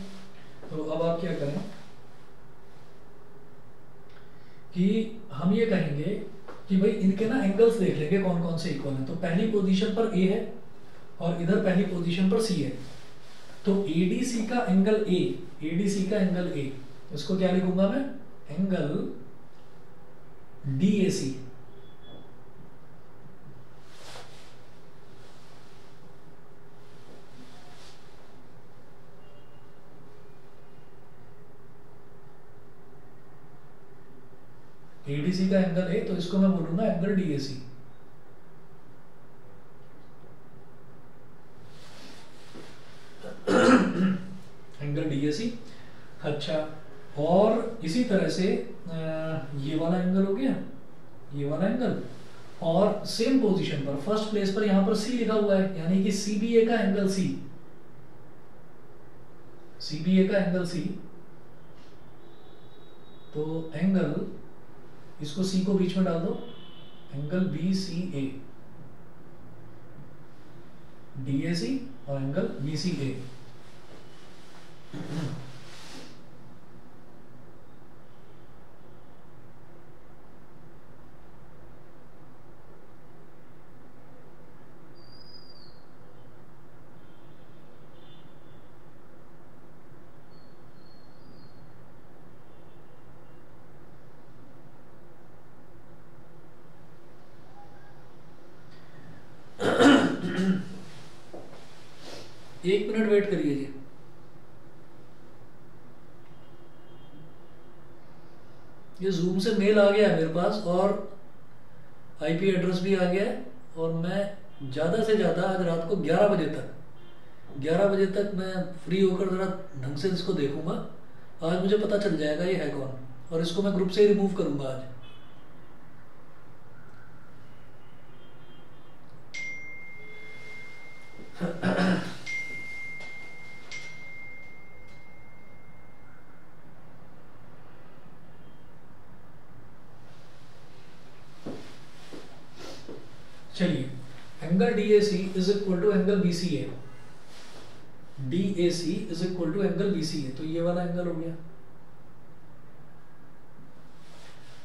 तो अब आप क्या करें कि हम ये कहेंगे कि भाई इनके ना एंगल्स देख लेंगे कौन कौन से इक्वल हैं। तो पहली पोजीशन पर ए है और इधर पहली पोजीशन पर सी है। तो एडीसी का एंगल ए, एडीसी का एंगल ए, इसको क्या लिखूंगा मैं, एंगल डीएसी। एडीसी का एंगल है तो इसको मैं बोलूंगा एंगल डीएसी। Angle DAC. अच्छा, और इसी तरह से ये वाला एंगल हो गया, ये वाला एंगल, और सेम पोजीशन पर फर्स्ट प्लेस पर यहां पर सी लिखा हुआ है, यानी कि सीबीए का एंगल सी, सीबीए का एंगल सी। तो एंगल, इसको सी को बीच में डाल दो, एंगल बी सी ए, डीएसी और एंगल बी सी ए। एक मिनट वेट करिए जी। ये जूम से मेल आ गया है मेरे पास और आईपी एड्रेस भी आ गया है, और मैं ज़्यादा से ज़्यादा आज रात को 11 बजे तक मैं फ्री होकर ज़रा ढंग से इसको देखूंगा। आज मुझे पता चल जाएगा ये है कौन, और इसको मैं ग्रुप से ही रिमूव करूंगा आज। चलिए, angle DAC is equal to angle BCA, DAC is equal to angle BCA. तो ये वाला एंगल हो गया।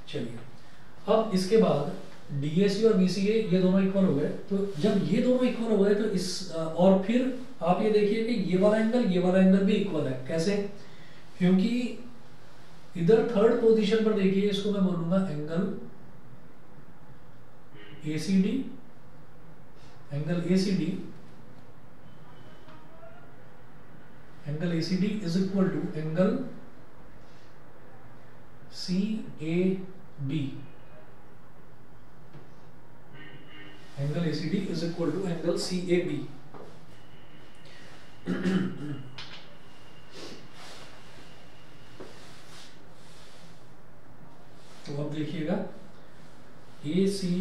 चलिए, अब इसके बाद डीएसी और बीसीए ये दोनों इक्वल हो गए। तो जब ये दोनों इक्वल हो गए तो इस और फिर आप ये देखिए कि ये वाला एंगल भी इक्वल है। कैसे? क्योंकि इधर थर्ड पोजीशन पर देखिए, इसको मैं बोलूंगा angle ACD, angle ACD, angle ACD is equal to angle C A B, angle ACD is equal to angle C A B. तो अब देखिएगा ए सी,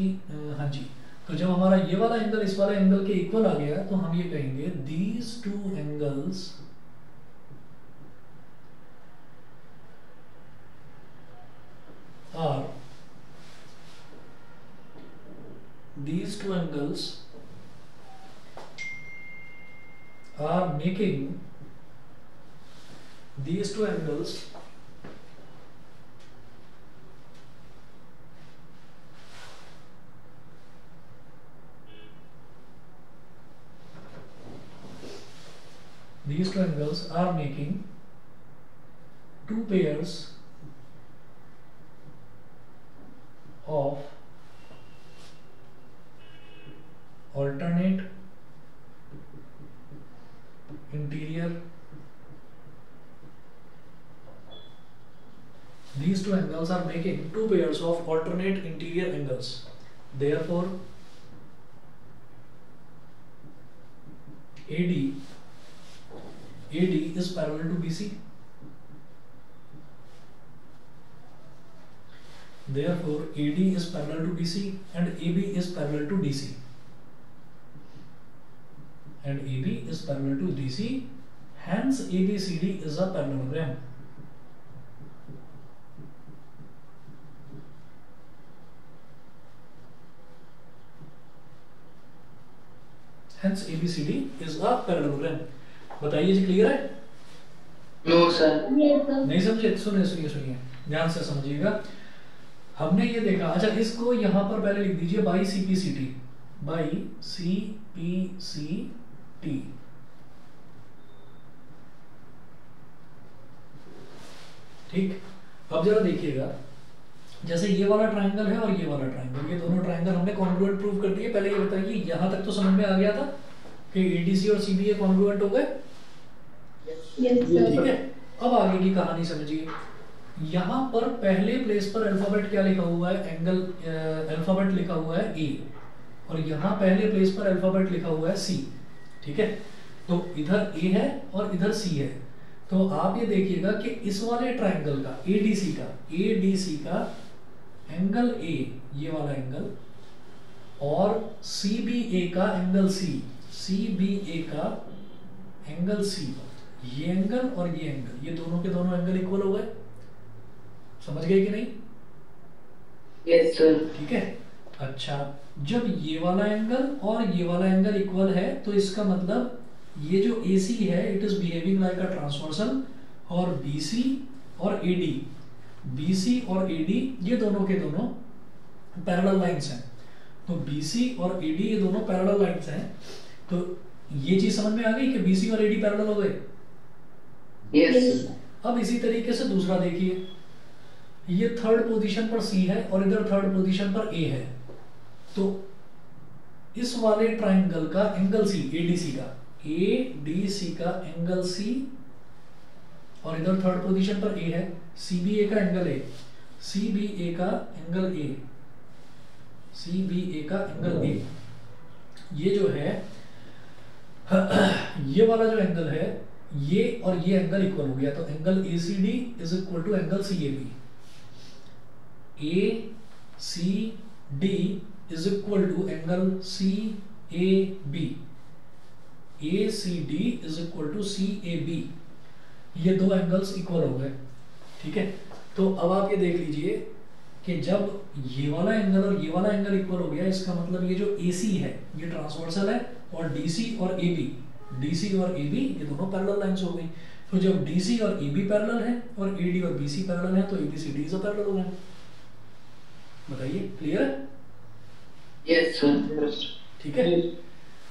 हाँ जी। तो जब हमारा ये वाला एंगल इस वाले एंगल के इक्वल आ गया तो हम ये कहेंगे these two angles are, these two angles are making these two angles these two angles are making two pairs of alternate interior. These two angles are making two pairs of alternate interior angles. Therefore, AD is parallel to BC. Therefore, AD is parallel to BC and AB is parallel to DC. And AB is parallel to DC. Hence, ABCD is a parallelogram. Hence, ABCD is a parallelogram. बताइए जी, clear है? No sir. नहीं समझे? सुनिए ध्यान से समझिएगा। हमने ये देखा, अच्छा इसको यहां पर पहले लिख दीजिए बाई CPCT, बाई CPCT। ठीक, अब जरा देखिएगा, जैसे ये वाला ट्रायंगल है और ये वाला ट्रायंगल, ये दोनों ट्रायंगल हमने कॉन्ग्रुएंट प्रूव कर दिए। पहले ये बताइए, यहां तक तो समझ में आ गया था कि ADC और CBA कॉन्ग्रुएंट हो गए? ठीक है, अब आगे की कहानी समझिए। यहाँ पर पहले प्लेस पर अल्फाबेट क्या लिखा हुआ है? एंगल अल्फाबेट लिखा हुआ है A, और यहाँ पहले प्लेस पर अल्फाबेट लिखा हुआ है C। ठीक है, तो इधर A है और इधर C है। तो आप ये देखिएगा कि इस वाले ट्रायंगल का ADC का एंगल A, ये वाला एंगल, और CBA का एंगल CBA का एंगल C, ये एंगल और ये एंगल, ये दोनों के दोनों एंगल इक्वल हो गए। समझ गए कि नहीं? Yes sir. ठीक है, अच्छा जब ये वाला एंगल और ये वाला एंगल इक्वल है तो इसका मतलब ये जो AC है it is behaving like a transversal, और BC और AD ये दोनों के दोनों पैरेलल लाइंस हैं। तो BC और AD ये दोनों पैरेलल लाइंस हैं। तो ये चीज समझ में आ गई कि BC और AD पैरेलल हो गए? यस। अब इसी तरीके से दूसरा देखिए, ये थर्ड पोजीशन पर C है और इधर थर्ड पोजीशन पर A है। तो इस वाले ट्रायंगल का एंगल C, ADC का एंगल C, और इधर थर्ड पोजीशन पर A है, CBA का एंगल A, CBA का एंगल A, ये जो है ये वाला जो एंगल है, ये और ये एंगल इक्वल हो गया। तो angle ACD is equal to angle CAB, ACD is equal to angle CAB, ACD is equal to CAB। ये दो एंगल्स इक्वल हो गए। ठीक है, तो अब आप ये देख लीजिए कि जब ये वाला एंगल और ये वाला एंगल इक्वल हो गया, इसका मतलब ये जो AC है ये ट्रांसवर्सल है, और DC और AB ये दोनों पैरेलल लाइंस हो गई। तो जब DC और AB पैरेलल है और AD और BC पैरेलल है तो ABCD इज अ पैरेललोग्राम। बताइए, क्लियर है? Yes sir. ठीक है,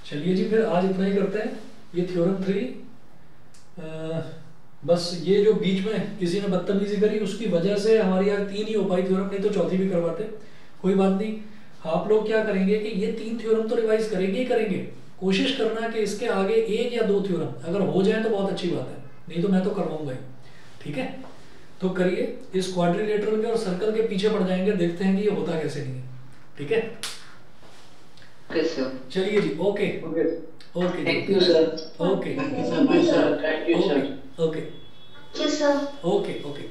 चलिए जी फिर आज इतना ही करते हैं। ये थ्योरम 3, बस ये जो बीच में किसी ने बदतमीजी करी उसकी वजह से हमारी यार 3 ही हो पाई थ्योरम, नहीं तो चौथी भी करवाते। कोई बात नहीं, आप लोग क्या करेंगे कि ये 3 थ्योरम तो रिवाइज करेंगे ही करेंगे। कोशिश करना कि इसके आगे 1 या 2 थ्योरम अगर हो जाए तो बहुत अच्छी बात है, नहीं तो मैं तो करवाऊंगा ही। ठीक है, तो करिए, इस क्वाड्रिलेटरल के और सर्कल के पीछे पड़ जाएंगे, देखते हैं कि ये होता कैसे नहीं है। ठीक है, चलिए जी, okay okay, thank you sir. Okay thank you sir. Okay okay Yes, sir. Okay okay.